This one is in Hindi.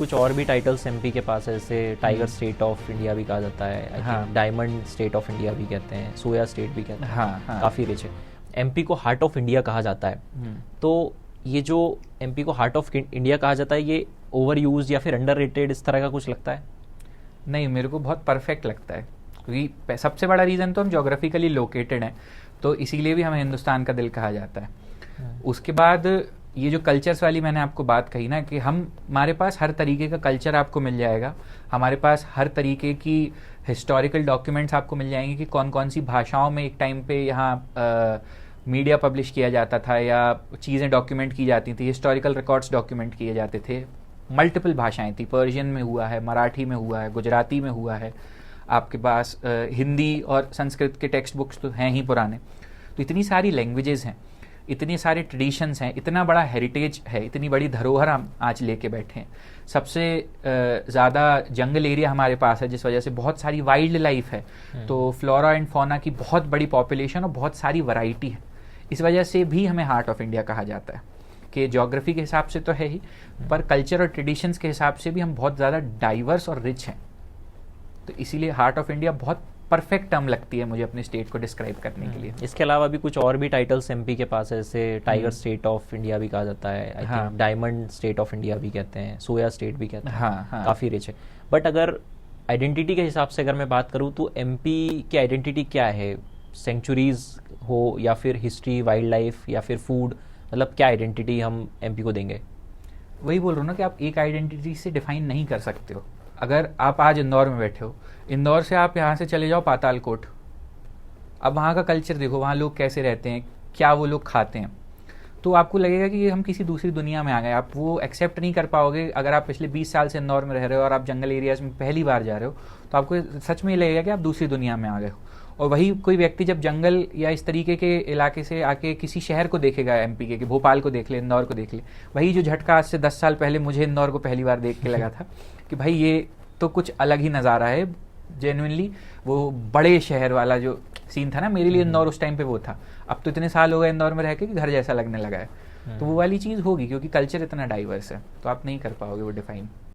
कुछ और भी टाइटल्स एमपी के पास है, जैसे टाइगर स्टेट ऑफ इंडिया भी कहा जाता है, हाँ। डायमंड स्टेट ऑफ इंडिया भी कहते हैं, सोया स्टेट भी कहते हैं। हाँ, हाँ। काफ़ी रिच है। एमपी को हार्ट ऑफ इंडिया कहा जाता है। तो ये जो एमपी को हार्ट ऑफ इंडिया कहा जाता है, ये ओवर यूज या फिर अंडर रेटेड इस तरह का कुछ लगता है? नहीं, मेरे को बहुत परफेक्ट लगता है, क्योंकि सबसे बड़ा रीज़न तो हम जोग्राफिकली लोकेटेड हैं, तो इसीलिए भी हमें हिंदुस्तान का दिल कहा जाता है। उसके बाद ये जो कल्चर्स वाली मैंने आपको बात कही ना, कि हमारे पास हर तरीके का कल्चर आपको मिल जाएगा, हमारे पास हर तरीके की हिस्टोरिकल डॉक्यूमेंट्स आपको मिल जाएंगे कि कौन कौन सी भाषाओं में एक टाइम पे यहाँ मीडिया पब्लिश किया जाता था या चीज़ें डॉक्यूमेंट की जाती थी, हिस्टोरिकल रिकॉर्ड्स डॉक्यूमेंट किए जाते थे। मल्टीपल भाषाएं थी, पर्शियन में हुआ है, मराठी में हुआ है, गुजराती में हुआ है, आपके पास हिंदी और संस्कृत के टेक्स्ट बुक्स तो हैं ही पुराने। तो इतनी सारी लैंग्वेजेस हैं, इतने सारे ट्रेडिशंस हैं, इतना बड़ा हेरिटेज है, इतनी बड़ी धरोहर हम आज लेके बैठे हैं। सबसे ज़्यादा जंगल एरिया हमारे पास है, जिस वजह से बहुत सारी वाइल्ड लाइफ है, तो फ्लोरा एंड फौना की बहुत बड़ी पॉपुलेशन और बहुत सारी वैरायटी है। इस वजह से भी हमें हार्ट ऑफ इंडिया कहा जाता है कि ज्योग्राफी के हिसाब से तो है ही, पर कल्चर और ट्रेडिशंस के हिसाब से भी हम बहुत ज़्यादा डाइवर्स और रिच हैं। तो इसीलिए हार्ट ऑफ इंडिया बहुत परफेक्ट टर्म लगती है मुझे अपने स्टेट को डिस्क्राइब करने के लिए। इसके अलावा भी कुछ और भी टाइटल्स एमपी के पास है, जैसे टाइगर स्टेट ऑफ इंडिया भी कहा जाता है, हाँ। डायमंड स्टेट ऑफ इंडिया भी कहते हैं, सोया स्टेट भी कहते हैं। हाँ, हाँ। काफ़ी रिच है। बट अगर आइडेंटिटी के हिसाब से अगर मैं बात करूँ तो एमपी की आइडेंटिटी क्या है? सेंचुरीज हो या फिर हिस्ट्री, वाइल्ड लाइफ या फिर फूड, मतलब क्या आइडेंटिटी हम एमपी को देंगे? वही बोल रहा हूँ ना कि आप एक आइडेंटिटी से डिफाइन नहीं कर सकते हो। अगर आप आज इंदौर में बैठे हो, इंदौर से आप यहाँ से चले जाओ पातालकोट, अब वहाँ का कल्चर देखो, वहाँ लोग कैसे रहते हैं, क्या वो लोग खाते हैं, तो आपको लगेगा कि हम किसी दूसरी दुनिया में आ गए। आप वो एक्सेप्ट नहीं कर पाओगे। अगर आप पिछले 20 साल से इंदौर में रह रहे हो और आप जंगल एरियाज में पहली बार जा रहे हो, तो आपको सच में लगेगा कि आप दूसरी दुनिया में आ गए हो। और वही कोई व्यक्ति जब जंगल या इस तरीके के इलाके से आके किसी शहर को देखेगा, एमपी के, कि भोपाल को देख ले, इंदौर को देख ले, वही जो झटका आज से 10 साल पहले मुझे इंदौर को पहली बार देख के लगा था कि भाई ये तो कुछ अलग ही नज़ारा है। जेन्युइनली वो बड़े शहर वाला जो सीन था ना, मेरे लिए इंदौर उस टाइम पे वो था। अब तो इतने साल हो गए इंदौर में रह के कि घर जैसा लगने लगा है। तो वो वाली चीज़ होगी, क्योंकि कल्चर इतना डाइवर्स है, तो आप नहीं कर पाओगे वो डिफाइन।